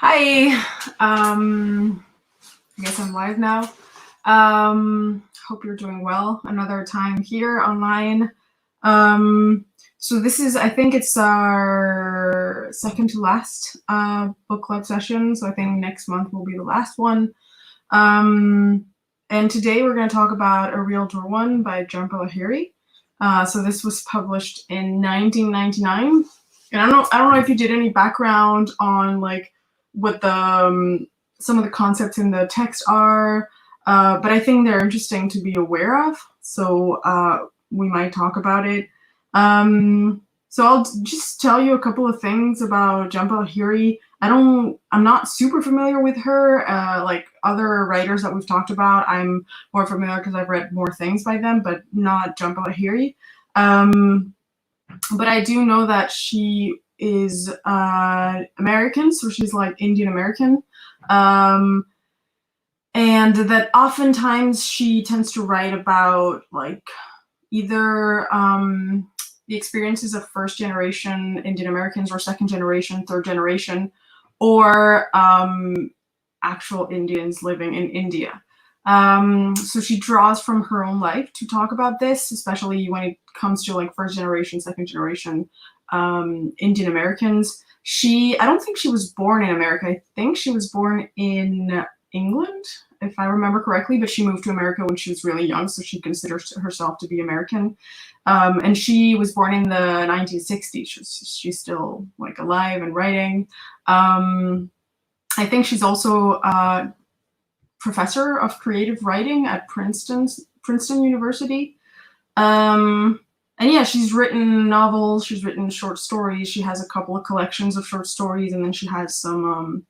Hi, I guess I'm live now. Hope you're doing well. Another time here online. So this is, I think it's our second to last book club session. So I think next month will be the last one. And today we're going to talk about A Real Door One by Jhumpa Lahiri. So this was published in 1999. And I don't know if you did any background on like what the some of the concepts in the text are, but I think they're interesting to be aware of. So we might talk about it. So I'll just tell you a couple of things about Jhumpa Lahiri. I'm not super familiar with her. Like other writers that we've talked about, I'm more familiar because I've read more things by them, but not Jhumpa Lahiri. But I do know that she is American, so she's like Indian American. And that oftentimes she tends to write about like either the experiences of first generation Indian Americans or second generation, third generation, or actual Indians living in India. So she draws from her own life to talk about this, especially when it comes to like first generation, second generation Indian Americans. I don't think she was born in America. I think she was born in England, if I remember correctly, but she moved to America when she was really young, so she considers herself to be American. And she was born in the 1960s. She's still like alive and writing. I think she's also professor of creative writing at Princeton University. And yeah, she's written novels, she's written short stories, she has a couple of collections of short stories, and then she has some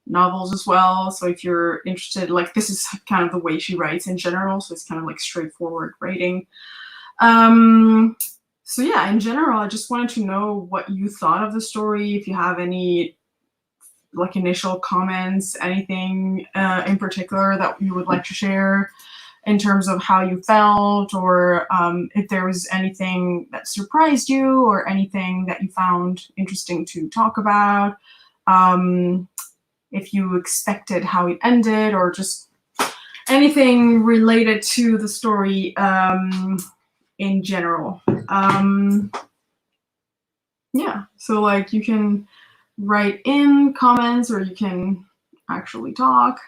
novels as well. So if you're interested, like this is kind of the way she writes in general, so it's kind of like straightforward writing. So yeah, in general, I just wanted to know what you thought of the story, if you have any like initial comments, anything in particular that you would like to share in terms of how you felt, or if there was anything that surprised you or anything that you found interesting to talk about, if you expected how it ended, or just anything related to the story in general. Yeah, so like you can write in comments or you can actually talk.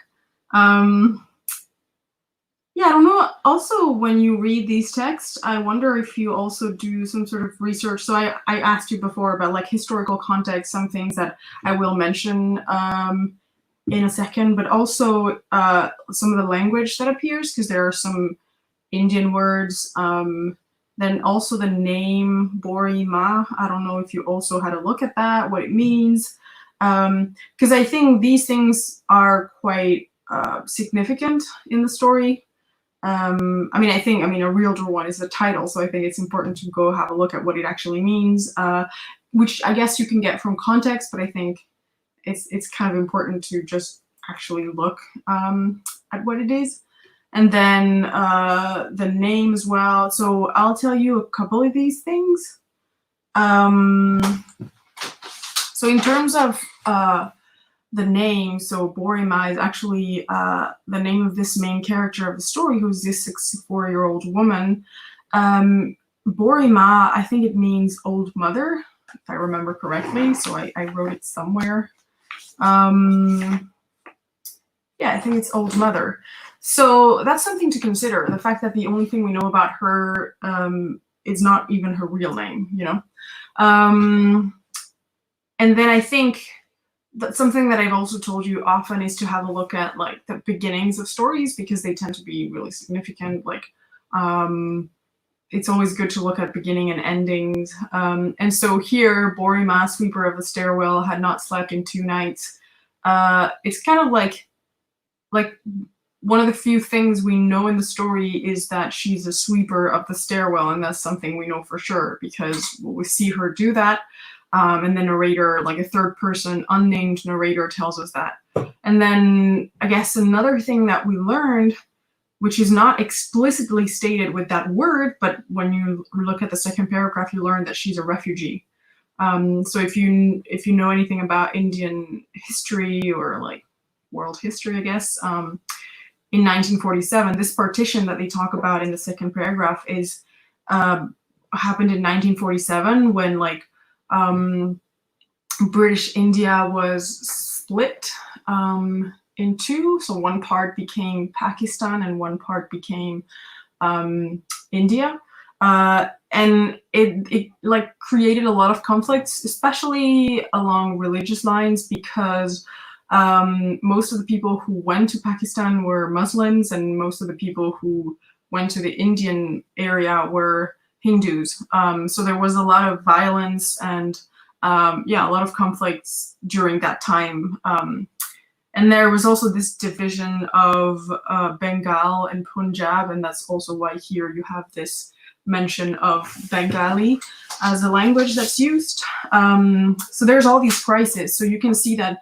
Yeah, I don't know. Also, when you read these texts, I wonder if you also do some sort of research. So I asked you before about like historical context, some things that I will mention in a second, but also some of the language that appears, because there are some Indian words. Then also the name Bori Ma. I don't know if you also had a look at that, what it means. Because I think these things are quite significant in the story. I mean, A Real Door One is the title, so I think it's important to go have a look at what it actually means, which I guess you can get from context, but I think it's kind of important to just actually look at what it is. And then the name as well. So I'll tell you a couple of these things. So in terms of the name, so Borima is actually the name of this main character of the story, who's this 64-year-old woman. Borima, I think it means old mother, if I remember correctly, so I wrote it somewhere. Yeah, I think it's old mother. So that's something to consider, the fact that the only thing we know about her is not even her real name, you know? And then I think that's something that I've also told you often is to have a look at like the beginnings of stories, because they tend to be really significant. Like it's always good to look at beginning and endings. And so here, Borima, sweeper of the stairwell, had not slept in 2 nights. It's kind of like one of the few things we know in the story is that she's a sweeper of the stairwell, and that's something we know for sure because we see her do that. And the narrator, like a third person, unnamed narrator, tells us that. And then I guess another thing that we learned, which is not explicitly stated with that word, but when you look at the second paragraph, you learn that she's a refugee. So if you know anything about Indian history or like world history, I guess, in 1947, this partition that they talk about in the second paragraph is happened in 1947 when like British India was split in two. So one part became Pakistan and one part became India. And it like created a lot of conflicts, especially along religious lines, because most of the people who went to Pakistan were Muslims, and most of the people who went to the Indian area were Hindus. So there was a lot of violence and yeah, a lot of conflicts during that time. And there was also this division of Bengal and Punjab, and that's also why here you have this mention of Bengali as a language that's used. So there's all these crises. So you can see that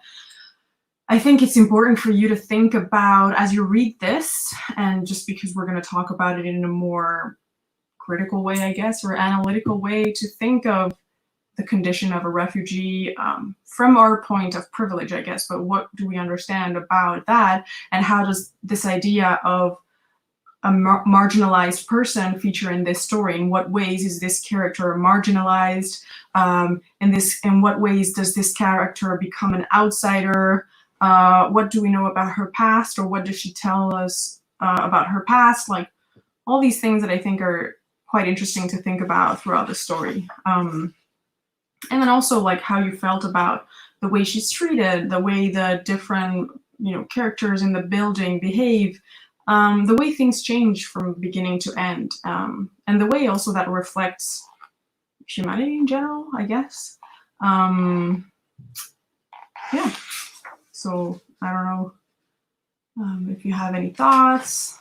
I think it's important for you to think about, as you read this, and just because we're going to talk about it in a more critical way, I guess, or analytical way, to think of the condition of a refugee from our point of privilege, I guess, but what do we understand about that, and how does this idea of a marginalized person feature in this story? In what ways is this character marginalized? In what ways does this character become an outsider? What do we know about her past, or what does she tell us about her past? Like all these things that I think are quite interesting to think about throughout the story. And then also like how you felt about the way she's treated, the way the different characters in the building behave, the way things change from beginning to end, and the way also that reflects humanity in general, I guess. Yeah. So I don't know if you have any thoughts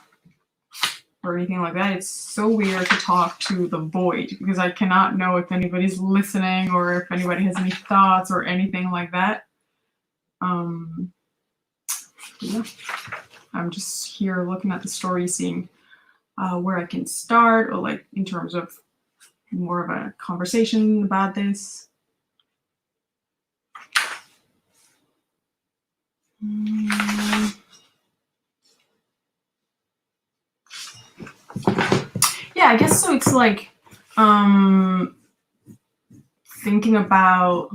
or anything like that. It's so weird to talk to the void because I cannot know if anybody's listening or if anybody has any thoughts or anything like that. Yeah. I'm just here looking at the story, seeing where I can start, or like in terms of more of a conversation about this. Yeah, I guess so. It's like thinking about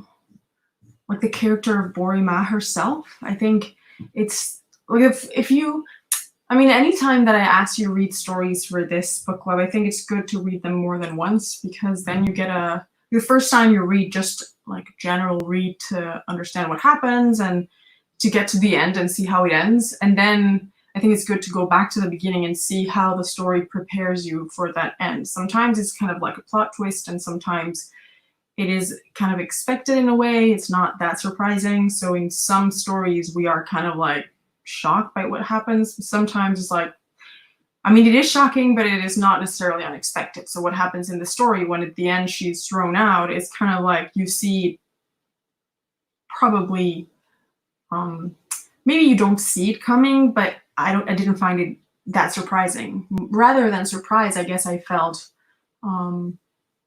like the character of Borima herself. I think it's like if you, I mean, anytime that I ask you to read stories for this book club, I think it's good to read them more than once, because then you get the first time you read just like a general read to understand what happens and to get to the end and see how it ends. And then I think it's good to go back to the beginning and see how the story prepares you for that end. Sometimes it's kind of like a plot twist, and sometimes it is kind of expected in a way. It's not that surprising. So in some stories, we are kind of like shocked by what happens. Sometimes it's like, I mean, it is shocking, but it is not necessarily unexpected. So what happens in the story when at the end she's thrown out, it's kind of like you see probably, maybe you don't see it coming, but I didn't find it that surprising. Rather than surprise, I guess I felt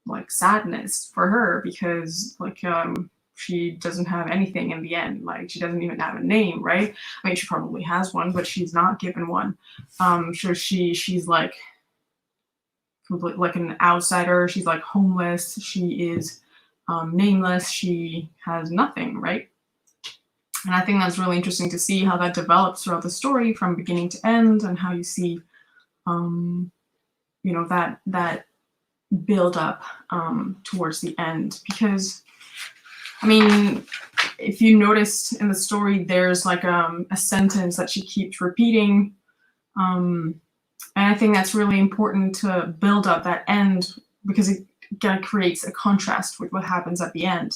like sadness for her, because like she doesn't have anything in the end. Like she doesn't even have a name, right? I mean, she probably has one, but she's not given one. So she's like complete, like an outsider. She's like homeless. She is nameless. She has nothing, right? And I think that's really interesting to see how that develops throughout the story from beginning to end, and how you see, that build up towards the end. Because, I mean, if you noticed in the story, there's like a sentence that she keeps repeating. And I think that's really important to build up that end, because it kind of creates a contrast with what happens at the end.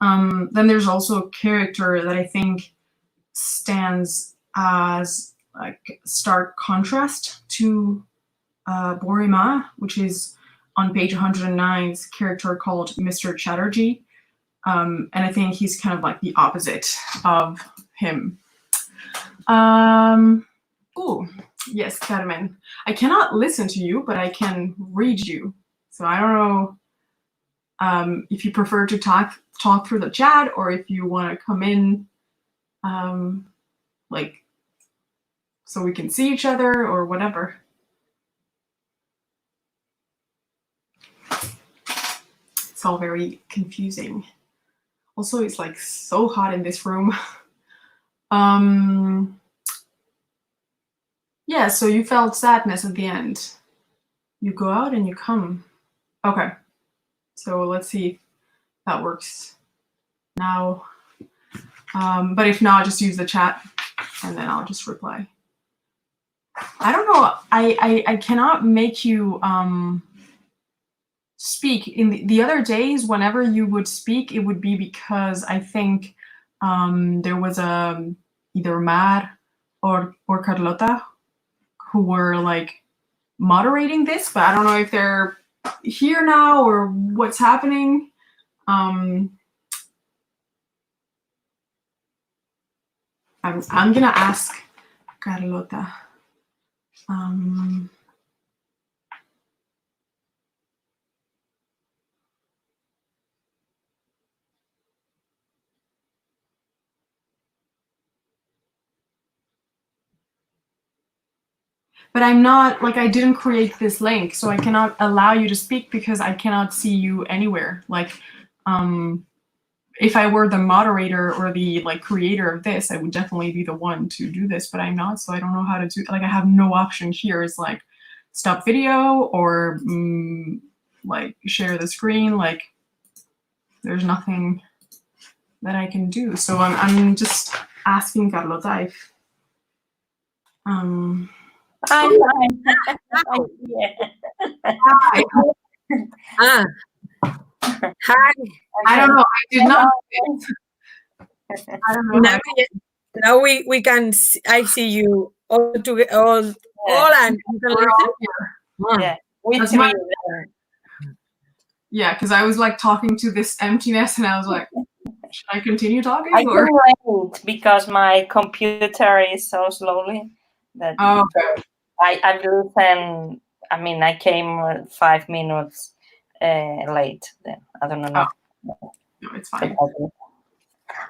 Then there's also a character that I think stands as like stark contrast to Borima, which is on page 109's character called Mr. Chatterjee. And I think he's kind of like the opposite of him. Oh, yes, Carmen. I cannot listen to you, but I can read you. So I don't know if you prefer to talk through the chat, or if you want to come in, like, so we can see each other or whatever. It's all very confusing. Also, it's like so hot in this room. Yeah, so you felt sadness at the end. You go out and you come. Okay, so let's see if that works now. But if not, just use the chat and then I'll just reply. I don't know, I cannot make you speak. In the other days, whenever you would speak, it would be because I think there was either Mar or Carlota who were like moderating this, but I don't know if they're here now or what's happening. I'm gonna ask Carlota. But I'm not, like, I didn't create this link, so I cannot allow you to speak because I cannot see you anywhere. Like, if I were the moderator or the like creator of this, I would definitely be the one to do this, but I'm not, so I don't know how to do, like, I have no option here. It's like stop video or like share the screen. Like, there's nothing that I can do. So I'm just asking Carlota if I'm fine. Yeah. Hi. Hi. I don't know. I did not. I don't know. Now we can. I see you all together. All and you can listen. Yeah, we That's three. Yeah, because I was like talking to this emptiness, and I was like, should I continue talking? I or? can wait because my computer is so slowly that okay. I listen. I mean, I came 5 minutes late. Then I don't know. No, it's fine.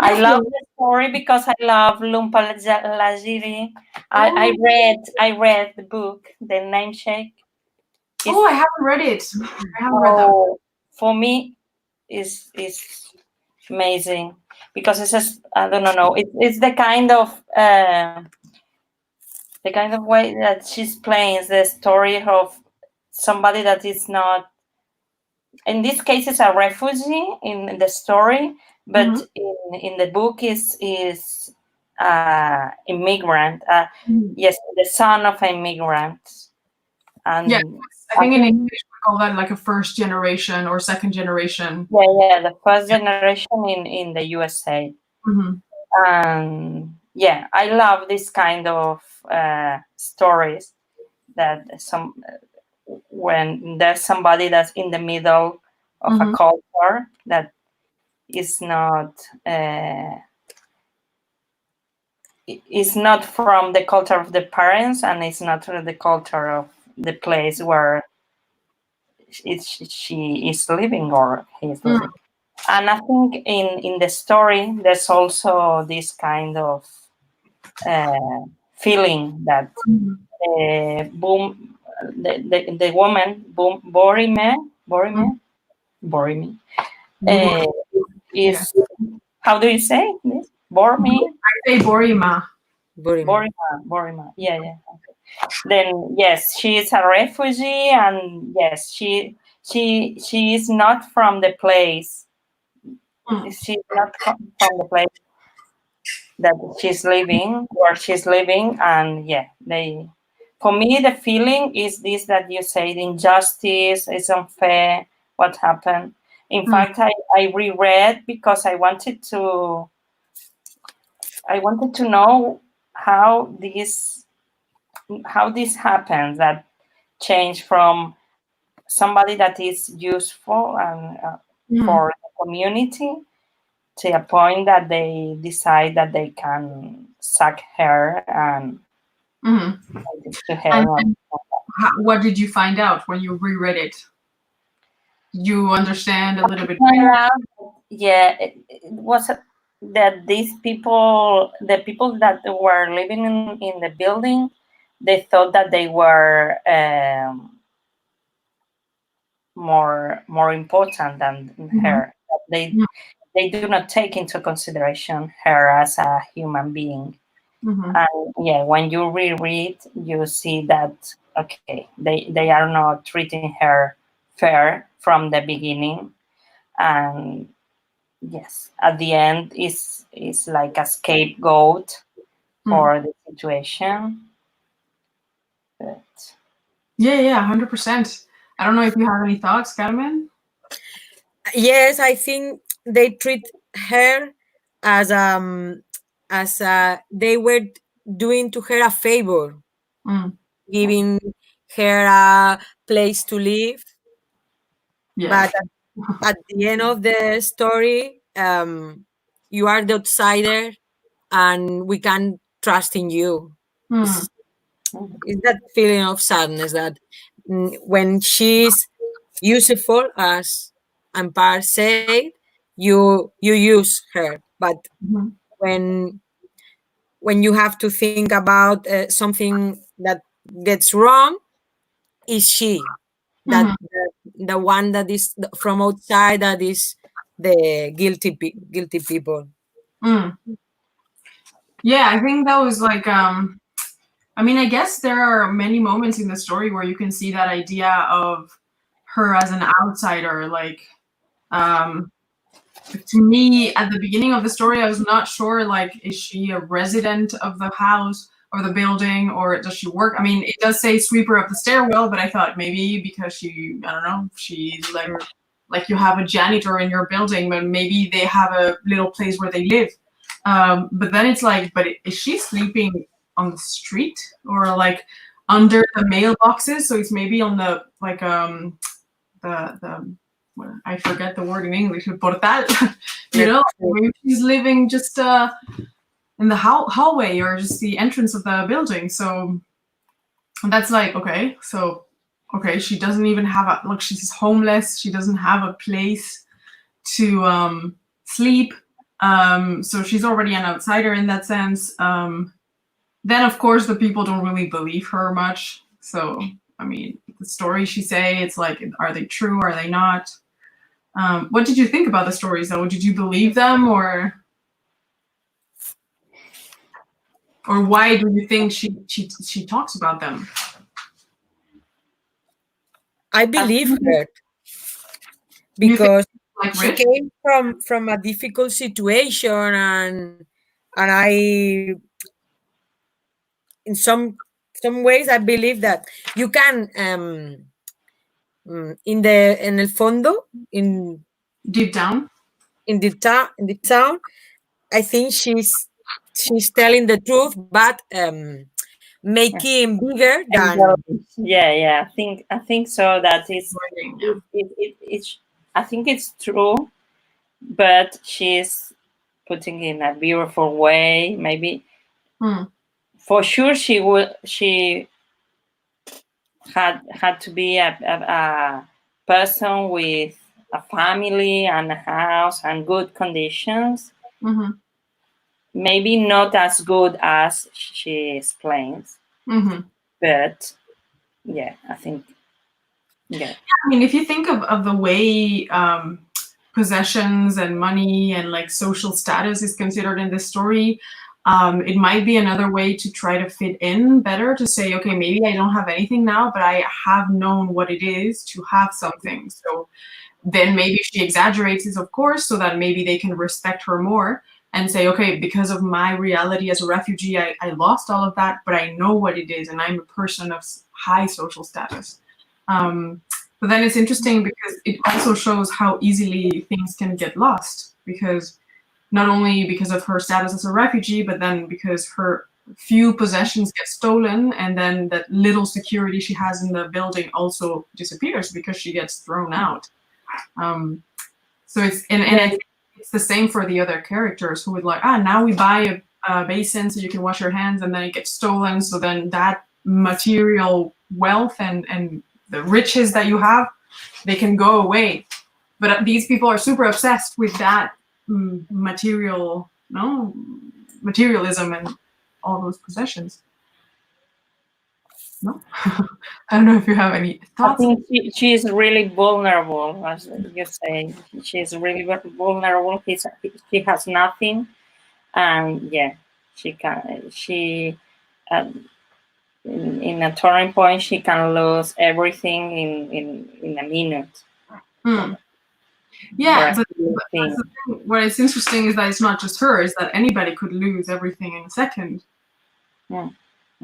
I love the story because I love Lumpa Lajiri. I read the book, The Namesake. I haven't read it. I haven't read that. For me, is amazing because it's just, I don't know. It's the kind of way that she explains the story of somebody that is not. In this case, it's a refugee in the story, but in the book is immigrant. Yes, the son of an immigrant. And yeah, I think in English we call that like a first generation or second generation. Yeah, the first generation in the USA. And yeah, I love this kind of stories that when there's somebody that's in the middle of a culture that is not from the culture of the parents, and it's not from the culture of the place where she is living or he's living. And I think in the story there's also this kind of feeling that the woman Borime is, how do you say this? Borime? I say Borima. Borima. Yeah. Okay. Then yes, she is a refugee, and yes, she is not from the place. She's not from the place that she's living, where she's living, and yeah, for me the feeling is this, that you say the injustice is unfair, what happened. In fact, I reread because I wanted to know how this happens, that change from somebody that is useful and for the community to a point that they decide that they can sack her and to her. And what did you find out when you reread it? you understand a little bit Kind better? of, yeah, it was that these people, the people that were living in the building, they thought that they were more important than her. They they do not take into consideration her as a human being. And yeah, when you reread, you see that okay, they are not treating her fair from the beginning, and yes, at the end is like a scapegoat for the situation. But Yeah, 100%. I don't know if you have any thoughts, Carmen. Yes, I think they treat her as they were doing to her a favor, Mm. giving her a place to live. Yes. But at the end of the story, you are the outsider, and we can trust in you. Mm. It's, it's that feeling of sadness that when she's useful, as Ampar said, you use her, but Mhm. when when you have to think about something that gets wrong, is she that Mhm. the one that is from outside, that is the guilty people. Mm. Yeah, I think that was like I mean, I guess there are many moments in the story where you can see that idea of her as an outsider. Like, um, to me, at the beginning of the story, I was not sure, like, is she a resident of the house or the building, or does she work? I mean, it does say sweeper of the stairwell, but I thought maybe because she, I don't know, she's like you have a janitor in your building, but maybe they have a little place where they live. But then it's like, but is she sleeping on the street or like under the mailboxes? So it's maybe on the like the I forget the word in English, portal. You know, maybe she's living just in the hallway or just the entrance of the building. So that's like okay, she doesn't even have a look. She's homeless. She doesn't have a place to sleep. So she's already an outsider in that sense. Then of course the people don't really believe her much. So I mean, the stories she say, it's like, are they true? Are they not? What did you think about the stories though? Did you believe them, or why do you think she talks about them? I believe her You think because like she rich? came from a difficult situation, and I, in some ways, I believe that you can in el fondo, Deep down? in the town, I think she's telling the truth, but making bigger than. yeah, I think so. That Yeah. it's I think it's true, but she's putting in a beautiful way. Maybe Hmm. for sure she had to be a person with a family and a house and good conditions. Mm-hmm. Maybe not as good as she explains, Mm-hmm. but yeah, I think yeah. I mean, if you think of the way possessions and money and like social status is considered in this story, it might be another way to try to fit in better, to say, okay, maybe I don't have anything now, but I have known what it is to have something. So then maybe she exaggerates this, of course, so that maybe they can respect her more and say, okay, because of my reality as a refugee, I lost all of that, but I know what it is, and I'm a person of high social status. Um, but then it's interesting because it also shows how easily things can get lost, because not only because of her status as a refugee, but then because her few possessions get stolen, and then that little security she has in the building also disappears because she gets thrown out. So it's the same for the other characters who would like, now we buy a basin so you can wash your hands, and then it gets stolen. So then that material wealth and the riches that you have they can go away. But these people are super obsessed with that materialism and all those possessions. No, I don't know if you have any I thoughts. think she is really vulnerable, as you say. She is really vulnerable. She has nothing, and yeah, she can. In a turning point, she can lose everything in a minute. Yeah, that's the thing. What is interesting is that it's not just her; is that anybody could lose everything in a second. Yeah.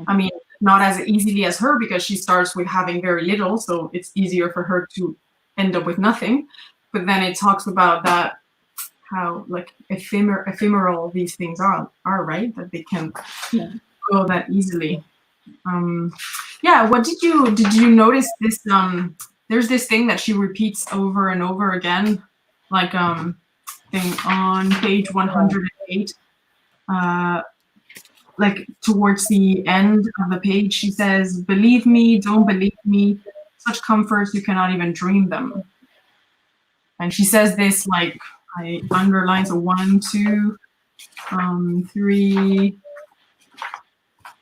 I mean, not as easily as her because she starts with having very little, so it's easier for her to end up with nothing. But then it talks about that how like ephemeral these things are right? That they can go that easily. Yeah. What did you notice this? There's this thing that she repeats over and over again, like thing on page 108. Like towards the end of the page, she says, "Believe me, don't believe me. Such comforts you cannot even dream them." And she says this like I underline, so 1, 2, 3,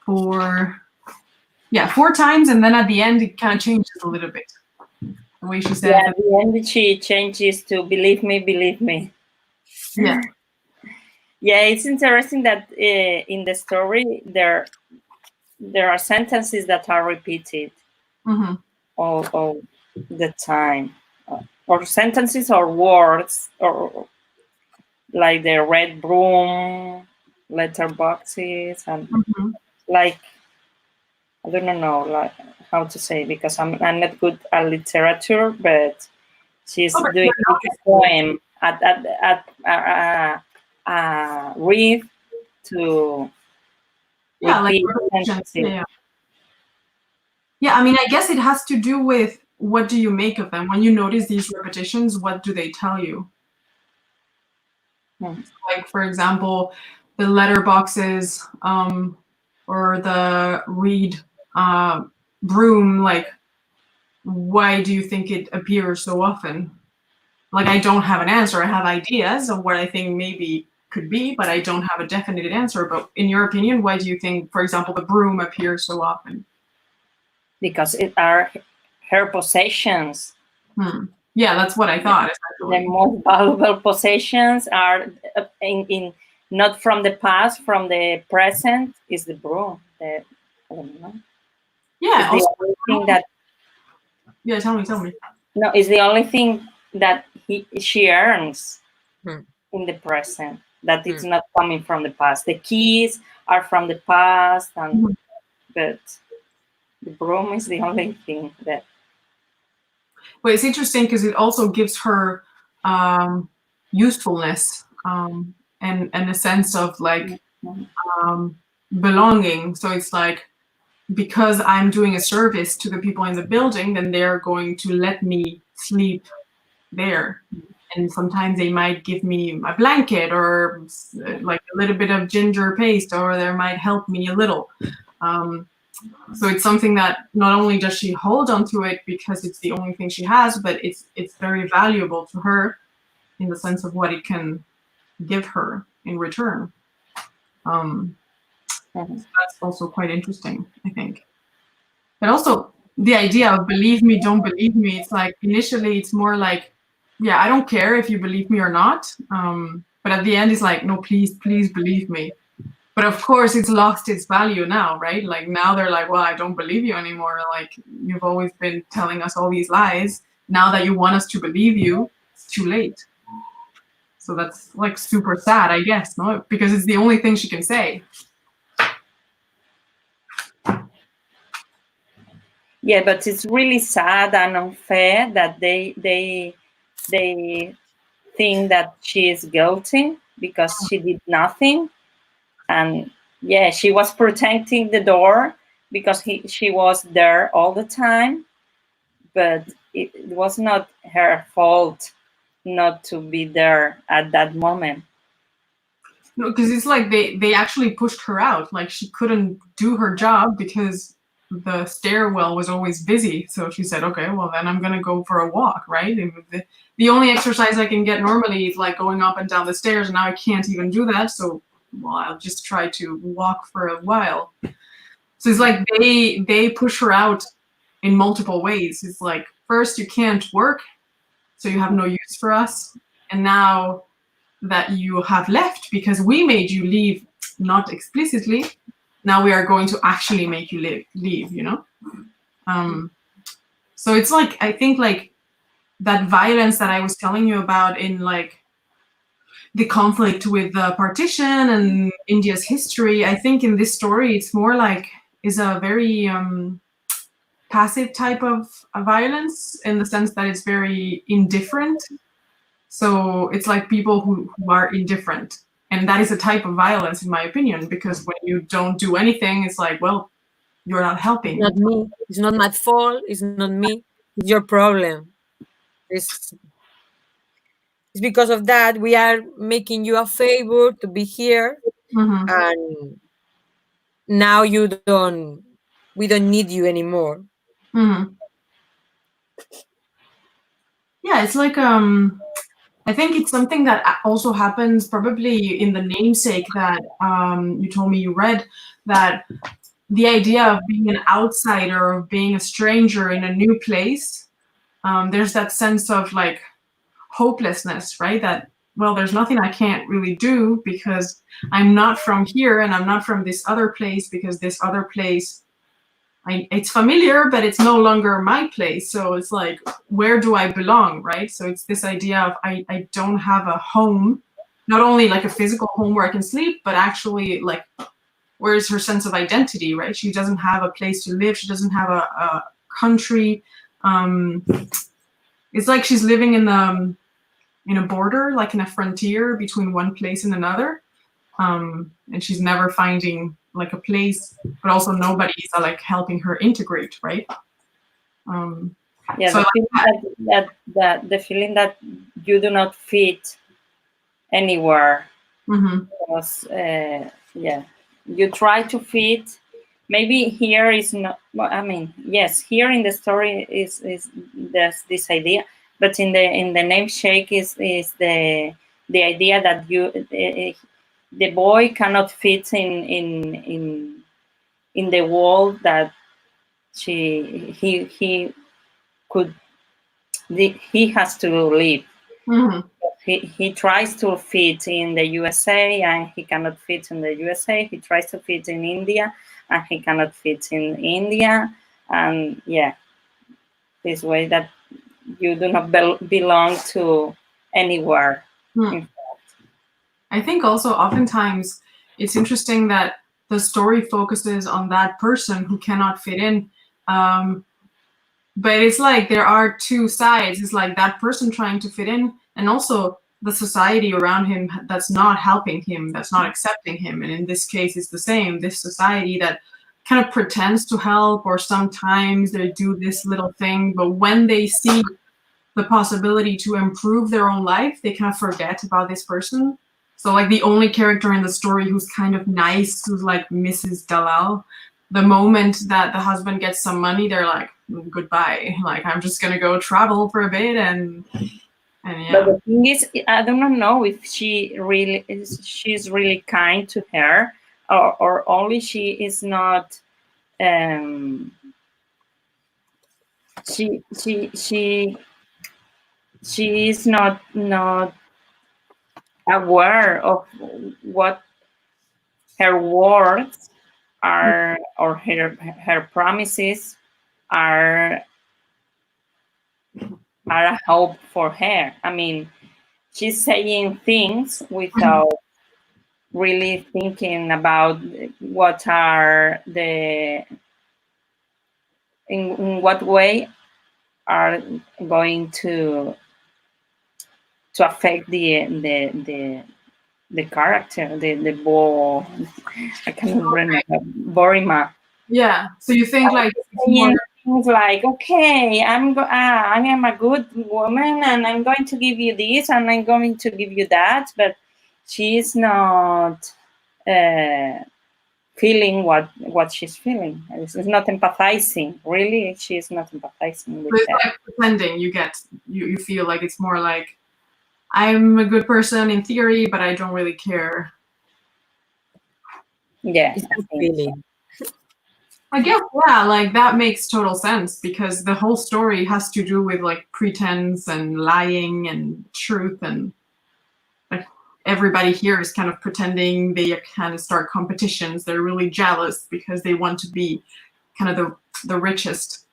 4. Yeah, 4 times, and then at the end it kind of changes a little bit. The way she says. Yeah, at the end she changes to "believe me, believe me." Yeah. Yeah, it's interesting that in the story there are sentences that are repeated all the time, or sentences or words, or like the red broom, letterboxes, and like I don't know like how to say, because I'm not good at literature, but she's doing this poem at read to repeat sentences. Yeah, I mean, I guess it has to do with what do you make of them? When you notice these repetitions, what do they tell you? Like, for example, the letterboxes or the read broom, like, why do you think it appears so often? Like, I don't have an answer. I have ideas of what I think maybe could be, but I don't have a definite answer. But in your opinion, why do you think, for example, the broom appears so often? Because it are her possessions. Yeah, that's what I thought. The most valuable possessions are in not from the past, from the present is the broom. I don't know. Yeah. It's the only thing that. Yeah, tell me. No, it's the only thing that she earns in the present. That it's not coming from the past. The keys are from the past, and but the broom is the only thing that. Well, it's interesting because it also gives her usefulness and a sense of like belonging. So it's like, because I'm doing a service to the people in the building, then they're going to let me sleep there. And sometimes they might give me a blanket or like a little bit of ginger paste, or they might help me a little. So it's something that not only does she hold on to it because it's the only thing she has, but it's very valuable to her in the sense of what it can give her in return. So that's also quite interesting, I think. But also the idea of believe me, don't believe me, it's like initially it's more like, yeah, I don't care if you believe me or not. But at the end it's like, no, please believe me. But of course, it's lost its value now, right? Like now they're like, well, I don't believe you anymore. Like you've always been telling us all these lies. Now that you want us to believe you, it's too late. So that's like super sad, I guess, no? Because it's the only thing she can say. Yeah, but it's really sad and unfair that they think that she is guilty because she did nothing. And yeah, she was protecting the door because she was there all the time, but it was not her fault not to be there at that moment. No, because it's like they actually pushed her out. Like she couldn't do her job because the stairwell was always busy. So she said, okay, well then I'm gonna go for a walk, right? The only exercise I can get normally is like going up and down the stairs, and now I can't even do that. So, well, I'll just try to walk for a while. So it's like they push her out in multiple ways. It's like, first you can't work, so you have no use for us, and now that you have left because we made you leave, not explicitly, now we are going to actually make you leave, you know? So it's like, I think like that violence that I was telling you about in like the conflict with the partition and India's history, I think in this story it's more like is a very passive type of violence, in the sense that it's very indifferent. So it's like people who are indifferent. And that is a type of violence, in my opinion, because when you don't do anything, it's like, well, you're not helping. Not me. It's not my fault. It's not me. It's your problem. It's because of that we are making you a favor to be here, and now we don't need you anymore. Yeah, it's like I think it's something that also happens probably in the namesake that you told me you read, that the idea of being an outsider, of being a stranger in a new place, there's that sense of like hopelessness, right? That, well, there's nothing I can't really do because I'm not from here, and I'm not from this other place, because this other place, it's familiar, but it's no longer my place. So it's like, where do I belong, right? So it's this idea of I don't have a home, not only like a physical home where I can sleep, but actually like, where's her sense of identity, right? She doesn't have a place to live. She doesn't have a country. It's like she's living in a border, like in a frontier between one place and another. And she's never finding like a place, but also nobody's like helping her integrate, right? Yeah, so the feeling that you do not fit anywhere. Because yeah, you try to fit. Maybe here is not. I mean, yes, here in the story is there's this idea, but in the namesake is the idea that the boy cannot fit in the world that he could. He has to live. He tries to fit in the USA and he cannot fit in the USA. He tries to fit in India and he cannot fit in India. And yeah, this way that you do not belong to anywhere. I think also oftentimes it's interesting that the story focuses on that person who cannot fit in. But it's like there are two sides. It's like that person trying to fit in, and also the society around him that's not helping him, that's not accepting him. And in this case, it's the same. This society that kind of pretends to help, or sometimes they do this little thing, but when they see the possibility to improve their own life, they kind of forget about this person. So like the only character in the story who's kind of nice, who's like Mrs. Dalal, the moment that the husband gets some money, they're like, goodbye. Like, I'm just gonna go travel for a bit and yeah. But the thing is, I do not know if she's really kind to her, or only she is not. She is not aware of what her words are, or her promises are a hope for her. I mean, she's saying things without really thinking about what are in what way are going to affect the character, the bo. I can't remember, Borima. Yeah. So you think like things like, okay, I am a good woman, and I'm going to give you this, and I'm going to give you that, but she's not feeling what she's feeling. It's not empathizing. Really, she's not empathizing with It's that. like pretending. You feel like it's more like, I'm a good person in theory, but I don't really care. Yeah, It's I a think so. feeling. I guess, yeah, like that makes total sense, because the whole story has to do with like pretense and lying and truth, and like everybody here is kind of pretending. They kind of start competitions. They're really jealous because they want to be kind of the richest.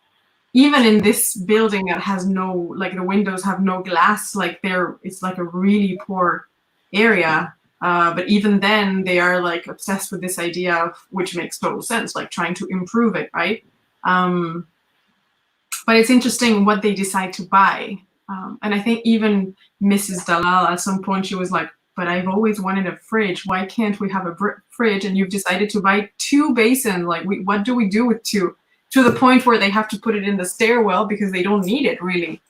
Even in this building that has no, like the windows have no glass, like it's like a really poor area. But even then, they are like obsessed with this idea of, which makes total sense, like trying to improve it, right? But it's interesting what they decide to buy. And I think even Mrs. Dalal, at some point, she was like, but I've always wanted a fridge. Why can't we have a fridge? And you've decided to buy 2 basins. Like, what do we do with 2? To the point where they have to put it in the stairwell because they don't need it, really.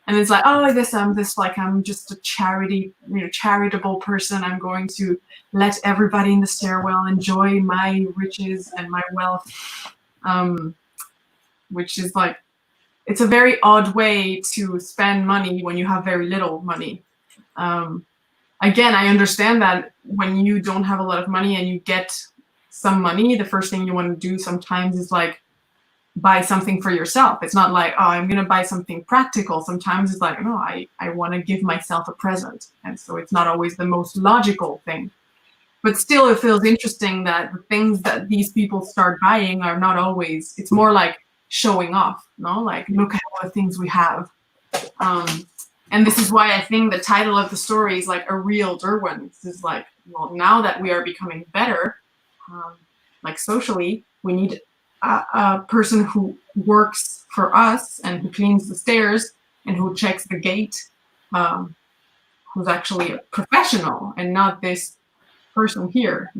And it's like, oh, I guess I'm just a charitable person. I'm going to let everybody in the stairwell enjoy my riches and my wealth. Which is like, it's a very odd way to spend money when you have very little money. Again, I understand that when you don't have a lot of money and you get some money, the first thing you want to do sometimes is like buy something for yourself. It's not like, oh, I'm going to buy something practical. Sometimes it's like, no, I want to give myself a present. And so it's not always the most logical thing. But still, it feels interesting that the things that these people start buying are not always, it's more like showing off, no? Like, look at all the things we have. And this is why I think the title of the story is like a real Derwent. This is like, well, now that we are becoming better, like socially, we need a person who works for us and who cleans the stairs and who checks the gate, who's actually a professional and not this person here,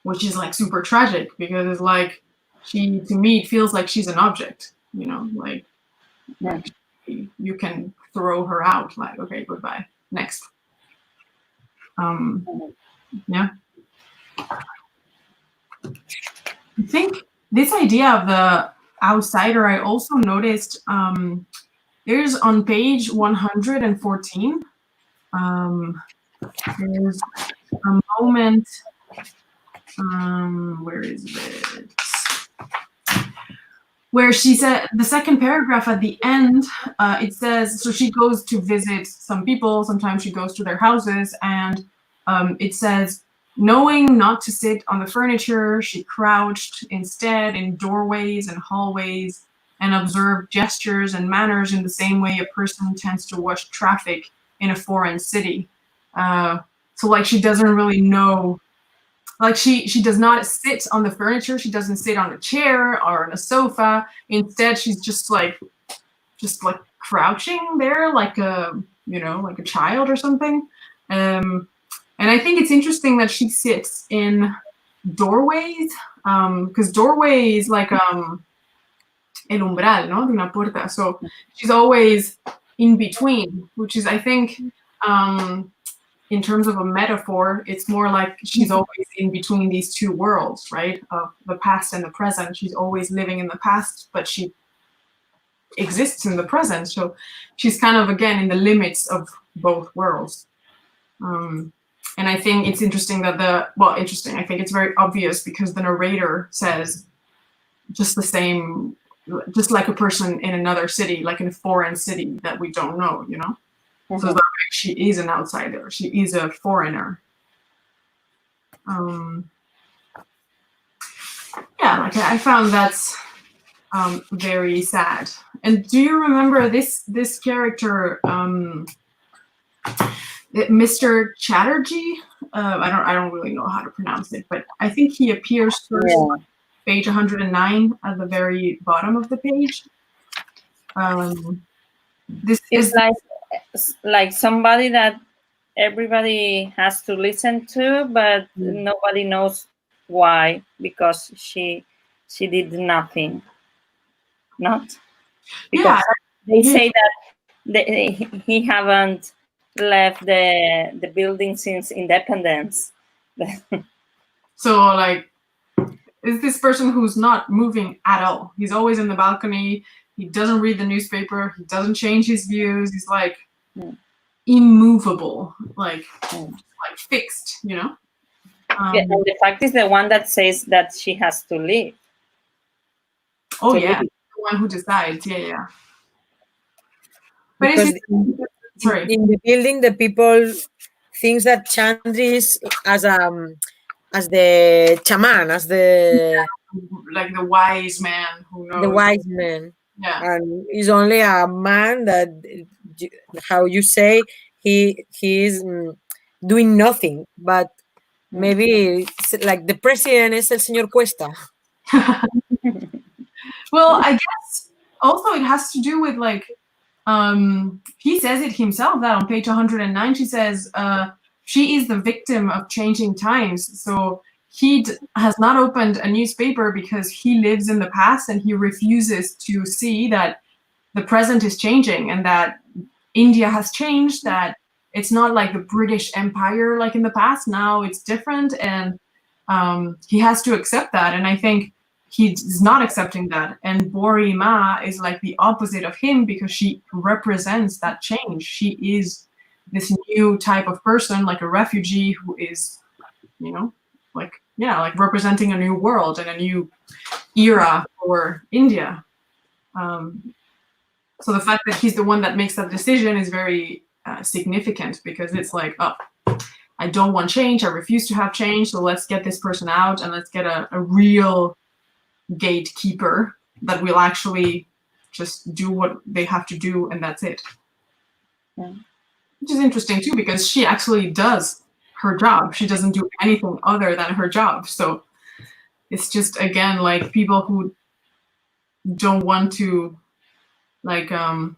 which is like super tragic, because it's like, to me, it feels like she's an object, like you can throw her out, like, okay, goodbye, next. Yeah. I think this idea of the outsider, I also noticed, there's on page 114, there's a moment, where is it? Where she said, the second paragraph at the end, it says, so she goes to visit some people, sometimes she goes to their houses, and it says, knowing not to sit on the furniture, she crouched instead in doorways and hallways and observed gestures and manners in the same way a person tends to watch traffic in a foreign city. So like, she doesn't really know, like she does not sit on the furniture, she doesn't sit on a chair or on a sofa. Instead, she's just like crouching there like a, like a child or something. And I think it's interesting that she sits in doorways, because doorway is like el umbral, no, de una puerta. So she's always in between, which is, I think, in terms of a metaphor, it's more like she's always in between these two worlds, right? Of the past and the present. She's always living in the past, but she exists in the present. So she's kind of, again, in the limits of both worlds. And I think it's interesting that I think it's very obvious, because the narrator says just the same, just like a person in another city, like in a foreign city that we don't know, So it's like she is an outsider. She is a foreigner. Yeah, like I found that's very sad. And do you remember this character, Mr. Chatterjee? I don't really know how to pronounce it, but I think he appears first on page 109 at the very bottom of the page. This is like somebody that everybody has to listen to, but nobody knows why, because she did nothing. Not because they say that he haven't left the building since independence, So like, is this person who's not moving at all. He's always in the balcony. He doesn't read the newspaper. He doesn't change his views. He's like immovable, like fixed, you know? Yeah, and the fact is the one that says that she has to leave. Oh, yeah. The one who decides. Yeah. But because sorry. In the building, the people thinks that Chandri is as the shaman, as the like the wise man who knows. The wise man. Yeah. And he's only a man that, how you say, he is doing nothing, but maybe it's like the president is el señor Cuesta. Well, I guess also it has to do with like, he says it himself that on page 109, she says, she is the victim of changing times. So he has not opened a newspaper because he lives in the past and he refuses to see that the present is changing and that India has changed, that it's not like the British Empire like in the past. Now it's different, and he has to accept that. And I think he's not accepting that. And Bori Ma is like the opposite of him because she represents that change. She is this new type of person, like a refugee who is, you know, like representing a new world and a new era for India. So the fact that he's the one that makes that decision is very significant, because it's like, oh, I don't want change. I refuse to have change. So let's get this person out and let's get a real gatekeeper that will actually just do what they have to do, and that's it. Yeah. Which is interesting too, because she actually does her job. She doesn't do anything other than her job. So it's just, again, like people who don't want to, like, how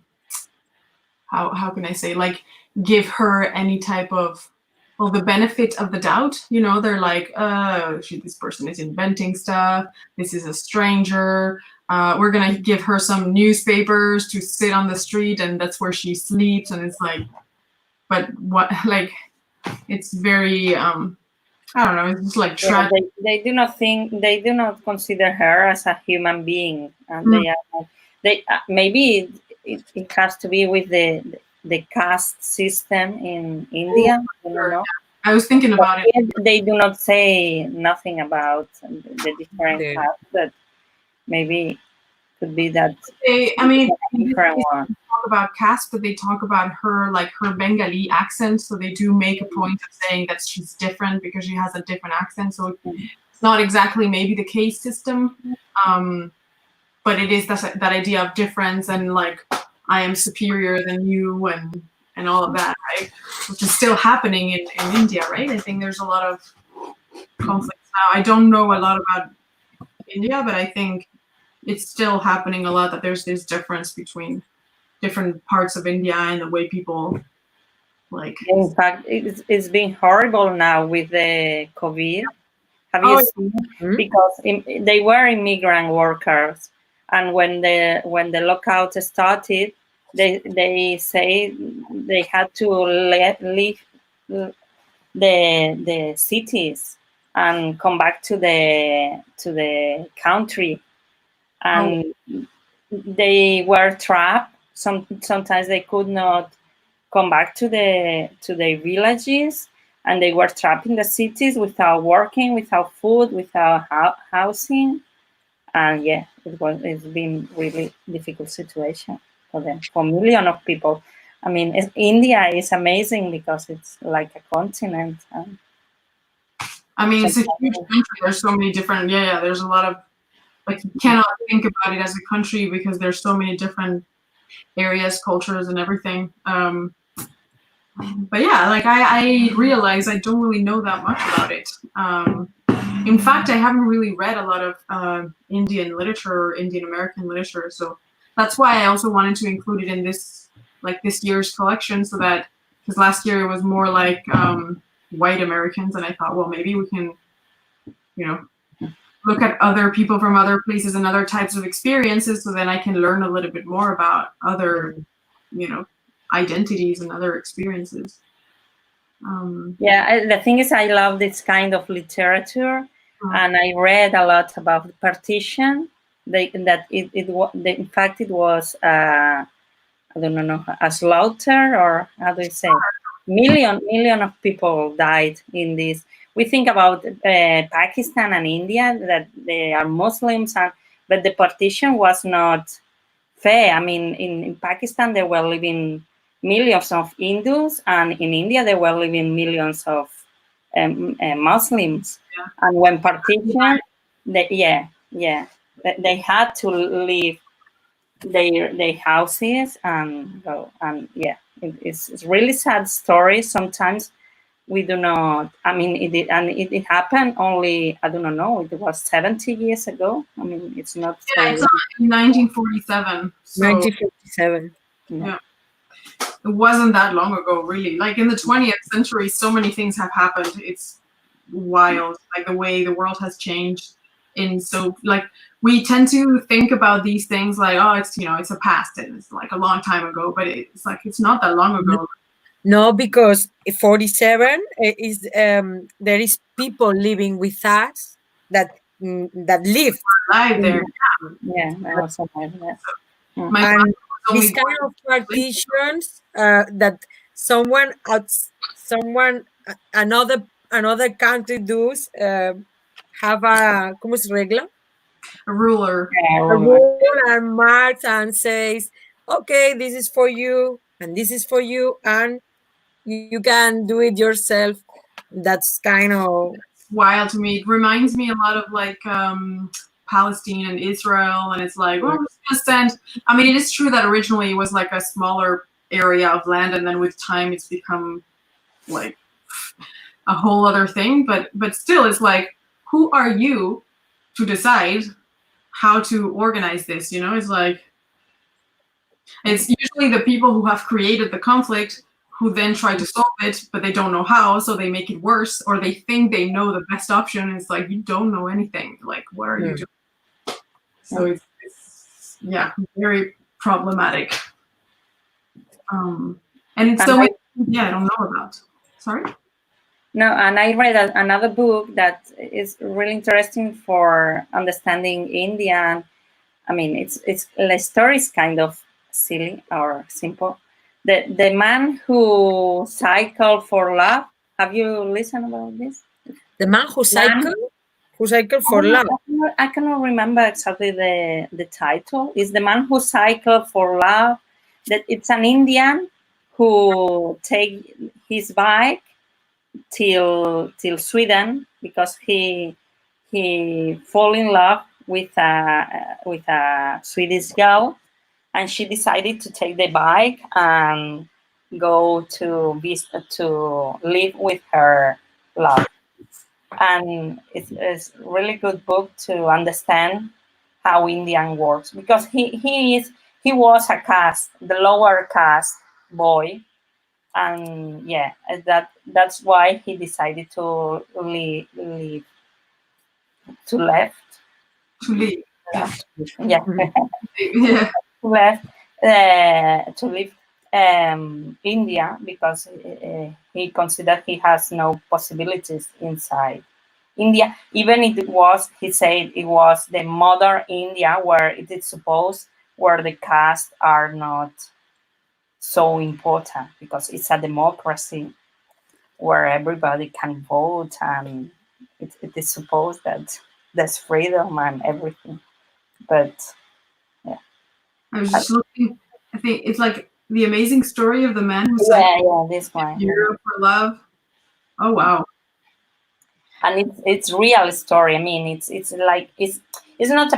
can I say, like, give her any type of, well, the benefit of the doubt, you know. They're like, this person is inventing stuff. This is a stranger. We're gonna give her some newspapers to sit on the street, and that's where she sleeps. And it's like, but what, like, it's very, I don't know. It's just like tragic. They do not consider her as a human being, and they maybe it has to be with the caste system in India. Sure. I was thinking about it. They do not say nothing about the different castes, but maybe could be that. They talk about caste, but they talk about her, like, her Bengali accent. So they do make a point of saying that she's different because she has a different accent. So it's not exactly maybe the caste system, but it is that idea of difference and like, I am superior than you and all of that, right? Which is still happening in India, right? I think there's a lot of conflicts now. I don't know a lot about India, but I think it's still happening a lot, that there's this difference between different parts of India and the way people, like... In fact, it's been horrible now with the COVID. Have you seen? Because they were immigrant workers, and when the lockout started, they say they had to leave the cities and come back to the country, and they were trapped. Sometimes they could not come back to their villages, and they were trapped in the cities without working, without food, without housing. And yeah, it's been really difficult situation for them, for millions of people. I mean, India is amazing because it's like a continent. I mean, it's a huge country. There's so many different, there's a lot of, like, you cannot think about it as a country because there's so many different areas, cultures, and everything. But yeah, like, I realize I don't really know that much about it. In fact, I haven't really read a lot of Indian literature or Indian American literature, so that's why I also wanted to include it in this year's collection, so that, because last year it was more like white Americans, and I thought, well, maybe we can, you know, look at other people from other places and other types of experiences, so then I can learn a little bit more about other, you know, identities and other experiences. Yeah, the thing is, I love this kind of literature, and I read a lot about the partition. In fact, it was I don't know, a slaughter, or how do you say? Million of people died in this. We think about Pakistan and India, that they are Muslims, but the partition was not fair. I mean, in Pakistan, there were living millions of Hindus, and in India, there were living millions of Muslims. Yeah. And when partition, they had to leave their houses and go. And it's really sad story. Sometimes we do not. I mean, it happened only, I don't know. It was 70 years ago. I mean, it's not. Yeah, it's in 1947. So, 1957. Yeah. It wasn't that long ago, really. Like in the 20th century, so many things have happened. It's wild, like the way the world has changed. Like we tend to think about these things like, oh, it's it's a past and it's like a long time ago, but it's like it's not that long ago. No, because 47 is there is people living with us that lived Live there. Yeah, I also have that. And these kind of partitions that another country does have a ¿cómo se regla? A ruler. A rule and marks and says, okay, this is for you and this is for you, and you can do it yourself. That's kind of wild to me. It reminds me a lot of like Palestine and Israel, and it's like, well, we're just gonna send. I mean, it is true that originally it was like a smaller area of land, and then with time it's become like a whole other thing. But still, it's like, who are you to decide how to organize this? It's like it's usually the people who have created the conflict who then try to solve it, but they don't know how, so they make it worse, or they think they know the best option. It's like, you don't know anything. Like, what are you doing? So it's very problematic. And it's so many I don't know about. Sorry? No, and I read another book that is really interesting for understanding India. I mean, the story is kind of silly or simple. The man who cycled for love. Have you listened about this? The man who cycled for love. I cannot remember exactly the title. It's the man who cycled for love. That it's an Indian who take his bike till Sweden because he fall in love with a Swedish girl, and she decided to take the bike and go to live with her love. And it's a really good book to understand how Indian works, because he was the lower caste boy, and that's why he decided to leave to left. To leave. Yeah. Yeah. Left to leave India because he considered he has no possibilities inside India. Even if he said it was the modern India where it is supposed, where the castes are not so important, because it's a democracy where everybody can vote, and it is supposed that there's freedom and everything. But I was just looking. I think it's like The Amazing Story of the Man Who this one. Hero for Love. Oh wow! And it's real story. I mean, it's not a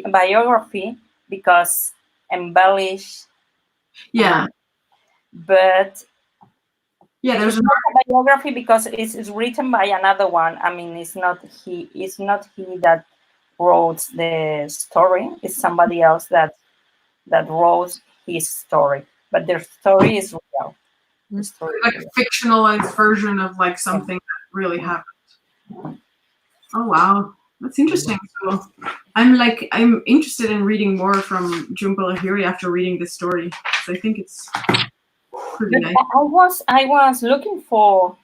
biography because embellished. Yeah. But there's not a biography because it's written by another one. I mean, it's not he that wrote the story. It's somebody else that wrote his story, but their story is real. The story like a fictionalized version of like something that really happened. Oh wow, that's interesting. So I'm interested in reading more from Jhumpa Lahiri after reading this story, because I think it's pretty nice. I was looking for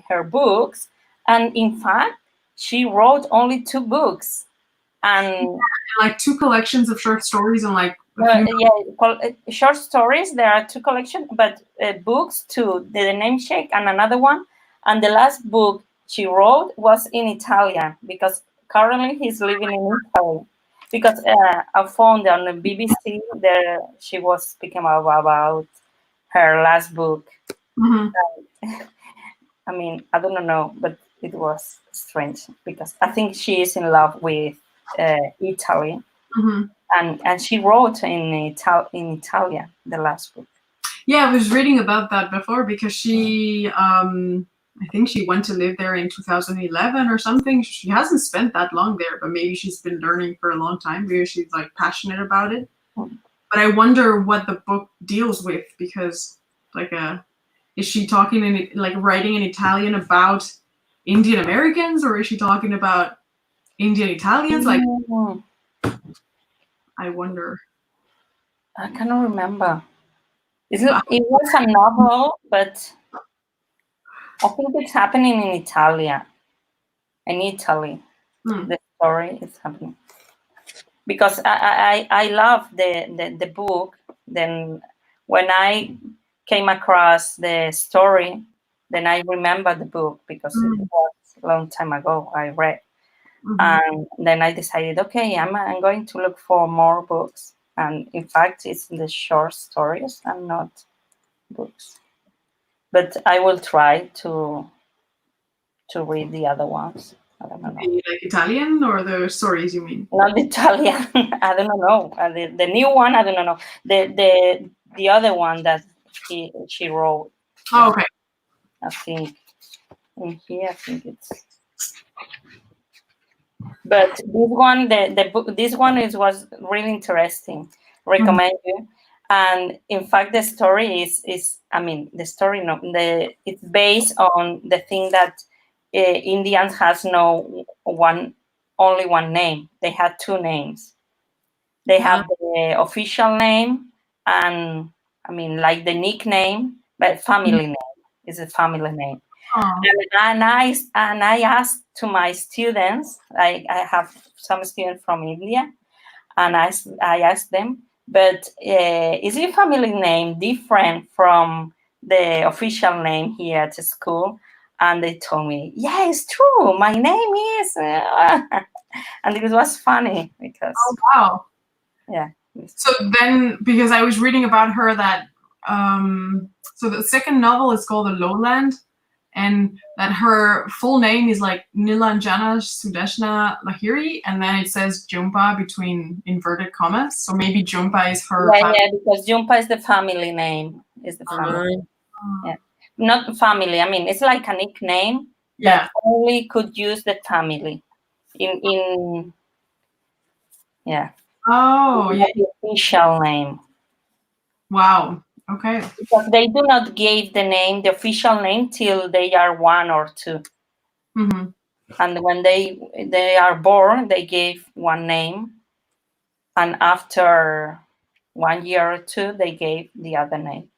her books, and in fact, she wrote only 2 books, and Like 2 collections of short stories and like short stories. There are 2 collections, but books 2. The Namesake and another one, and the last book she wrote was in Italian because currently he's living in Italy. Because I found on the BBC there she was speaking about her last book. I mean, I don't know, but it was strange because I think she is in love with Italy, and she wrote in Italian the last book. Yeah, I was reading about that before because she, I think she went to live there in 2011 or something. She hasn't spent that long there, but maybe she's been learning for a long time. Maybe she's like passionate about it. But I wonder what the book deals with because, like, is she talking in like writing in Italian about Indian Americans, or is she talking about Indian Italians? Like, I wonder. I cannot remember. It was a novel, but I think it's happening in Italia. In Italy, the story is happening. Because I love the book. Then when I came across the story, then I remember the book because it was a long time ago I read. And then I decided, okay, I'm going to look for more books. And in fact, it's the short stories and not books. But I will try to read the other ones. I don't know. Like Italian or the stories, you mean? Not Italian. I don't know. The new one, I don't know. The other one that she wrote. Oh, okay. I think in here, I think it's. But this one, the book, this one was really interesting. Recommend you. And in fact, the story is I mean, the story it's based on the thing that Indians has only one name. They had 2 names. They have the official name and I mean like the nickname, but family name is a family name. And I asked to my students, I have some students from India, and I asked them, but is your family name different from the official name here at the school? And they told me, yeah, it's true. My name is, and it was funny because. Oh, wow. Yeah. So then, because I was reading about her that, so the second novel is called The Lowland, and that her full name is like Nilanjana Sudeshna Lahiri, and then it says Jumpa between inverted commas. So maybe Jumpa is her. Yeah, because Jumpa is the family name. Is the family. Yeah, not family. I mean, it's like a nickname that only could use the family. In yeah. Oh, yeah. The official name. Wow. Okay. Because they do not give the official name till they are 1 or 2. And when they are born, they gave one name, and after 1 year or 2, they gave the other name.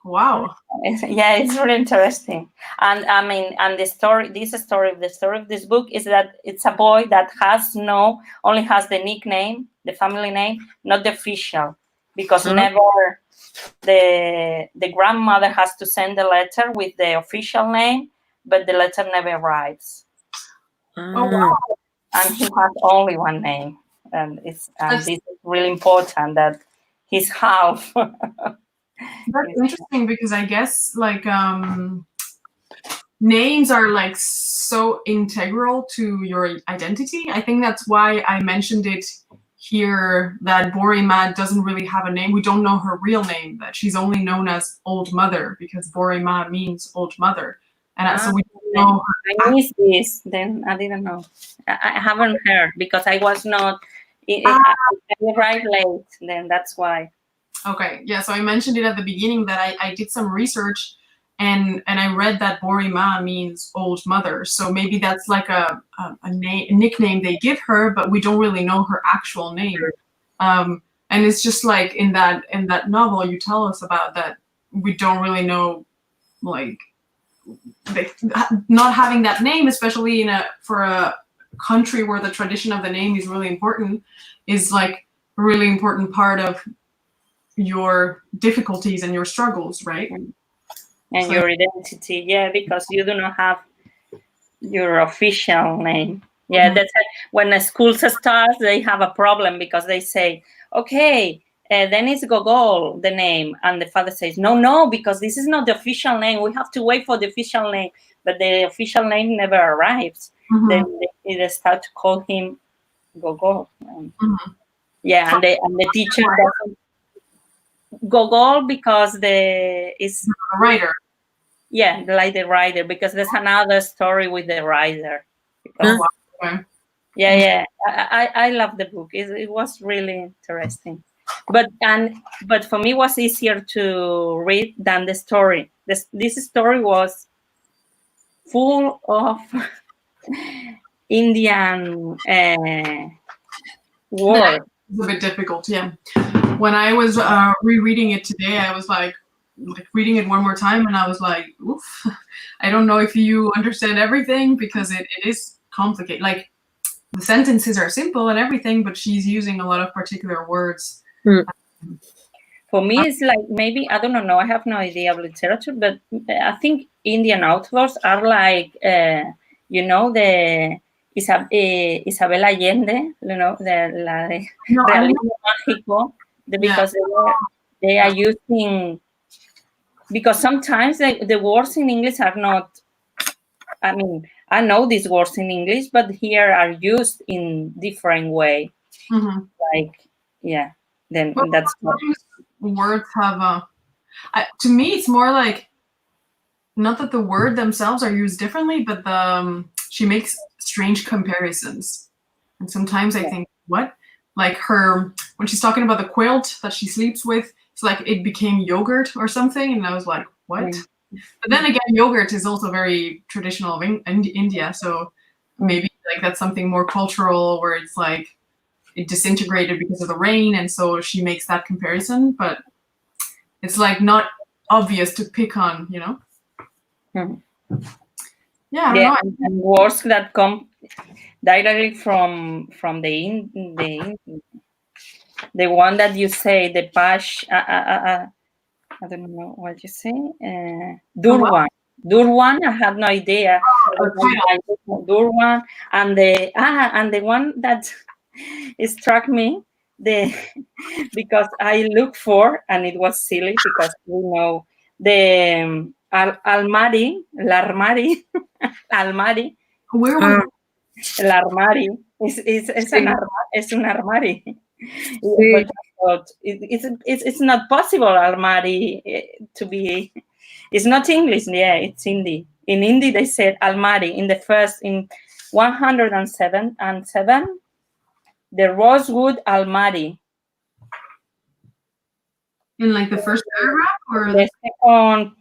Wow. Yeah, it's really interesting. And I mean, and the story of this book is that it's a boy that only has the nickname, the family name, not the official, because never the grandmother has to send a letter with the official name, but the letter never arrives. Oh, wow. And he has only one name, and this is really important that he's half. That's interesting because I guess like names are like so integral to your identity. I think that's why I mentioned it here that Borima doesn't really have a name. We don't know her real name, that she's only known as Old Mother because Borima means Old Mother. And so we don't know her. I missed this, then I didn't know. I haven't heard because I was not I arrived late, then that's why. Okay, yeah, so I mentioned it at the beginning that I did some research and I read that Borima means Old Mother. So maybe that's like a nickname they give her, but we don't really know her actual name. And it's just like in that novel you tell us about that we don't really know, like, not having that name, especially for a country where the tradition of the name is really important, is like a really important part of your difficulties and your struggles, right? And your identity, yeah, because you do not have your official name. Yeah, that's when the schools start, they have a problem because they say, okay, then it's Gogol, the name. And the father says, no, because this is not the official name. We have to wait for the official name. But the official name never arrives. Then they start to call him Gogol. Yeah, and the teacher doesn't Gogol because is the writer. Yeah, like the writer, because there's another story with the writer. Because, yeah, I love the book. It was really interesting, but for me, it was easier to read than the story. This story was full of Indian words. It's a bit difficult, yeah. When I was rereading it today, I was like reading it one more time, and I was like, oof, I don't know if you understand everything, because it is complicated. Like, the sentences are simple and everything, but she's using a lot of particular words. For me, it's like, maybe, I don't know, I have no idea of literature, but I think Indian authors are like, you know, the Isabel Allende, you know, the Realismo Mágico, because they are using, because sometimes the words in English are not, I mean, I know these words in English, but here are used in different way. Like, yeah, then that's what words have to me, it's more like, not that the word themselves are used differently, but she makes strange comparisons. And sometimes I think, what? Like when she's talking about the quilt that she sleeps with, it's like it became yogurt or something. And I was like, what? But then again, yogurt is also very traditional of India. So maybe like that's something more cultural, where it's like it disintegrated because of the rain. And so she makes that comparison, but it's like not obvious to pick on, you know? Yeah, I don't know. And words that come directly from the one that you say, the Pash, I don't know what you say, Durwan. Durwan, I have no idea. Durwan, and the one that struck me, because I looked for, and it was silly, because we know the Almari, l'armari, Almari. Where was el armari? Es un armari. But it's not possible, Almari, to be. It's not English, yeah, it's Hindi. In Hindi, they said Almari in 107 and 7, the rosewood Almari. In like the first paragraph, or the second?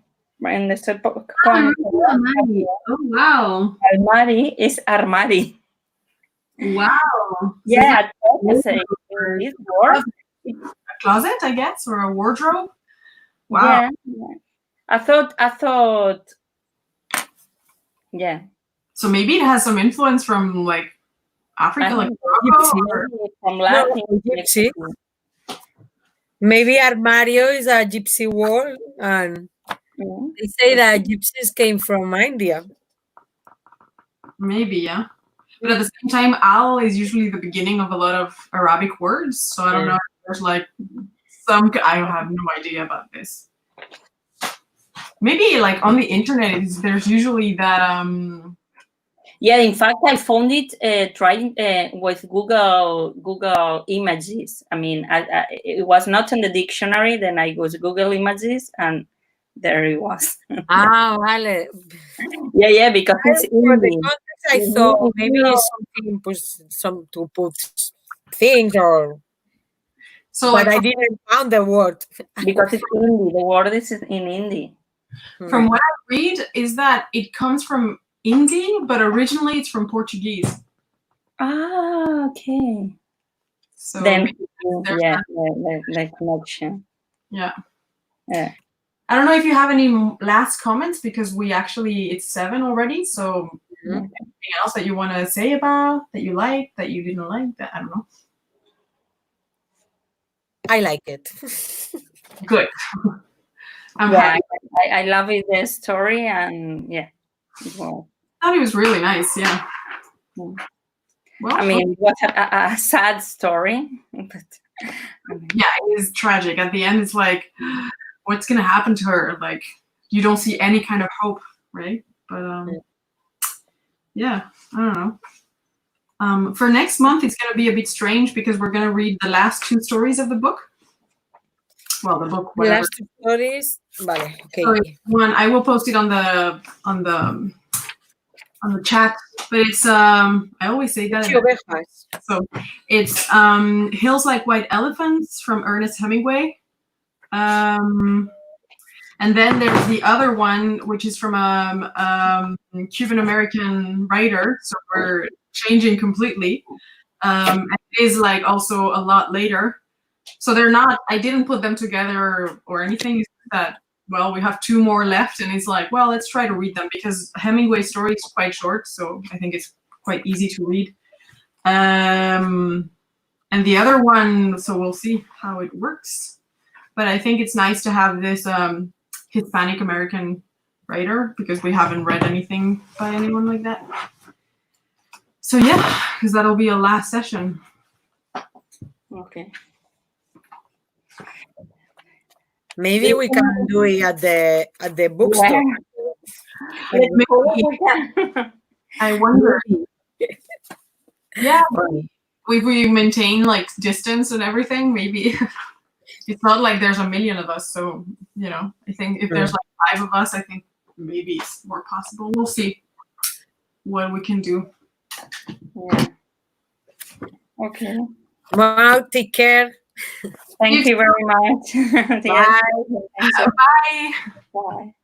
In the second. Almari. Oh wow. Almari is armari. Wow. Yeah, this word. A closet, I guess, or a wardrobe. Wow. Yeah. I thought. Yeah. So maybe it has some influence from like Africa, like Morocco, from Latin. Gypsy. Maybe armario is a gypsy word, and they say that gypsies came from India. Maybe, yeah. But at the same time, al is usually the beginning of a lot of Arabic words, so I don't know if there's like I have no idea about this. Maybe like on the internet, there's usually that. Yeah, in fact, I found it trying with Google Images. I mean, it was not in the dictionary. Then I was Google Images, and there it was. Vale. Yeah, because it's for the context, I thought maybe something to put things or. So, but I didn't found the word because it's Hindi. The word is in Hindi. From what I read, is that it comes from Hindi, but originally it's from Portuguese. Okay. So then, the connection. Yeah. I don't know if you have any last comments, because it's 7 already. So anything else that you want to say about, that you like, that you didn't like, that I don't know. I like it. Good. I'm Yeah, happy. I love it, the story, and yeah. Well, I thought it was really nice. Yeah. Mm. Well, I mean, it was a sad story, but yeah, it is tragic. At the end, it's like, what's gonna happen to her? Like, you don't see any kind of hope, right? But yeah, I don't know. For next month, it's gonna be a bit strange because we're gonna read the last 2 stories of the book. Well, the book, The whatever. last 2 stories. Vale, okay. Sorry, one, I will post it on the chat, but it's I always say that. So it's Hills Like White Elephants from Ernest Hemingway. And then there's the other one, which is from a Cuban American writer. So we're changing completely. And it is like also a lot later. So they're not, I didn't put them together or anything. It's that, well, we have 2 more left, and it's like, well, let's try to read them, because Hemingway's story is quite short, so I think it's quite easy to read. And the other one, so we'll see how it works. But I think it's nice to have this Hispanic American writer, because we haven't read anything by anyone like that. So yeah, because that'll be a last session. okay. Maybe we can do it at the bookstore. Yeah. I wonder. Yeah, if we maintain like distance and everything, maybe. It's not like there's a million of us, so I think if there's like 5 of us, I think maybe it's more possible. We'll see what we can do. Yeah. Okay. Well, take care. Thank you very much. Bye. Bye. Bye.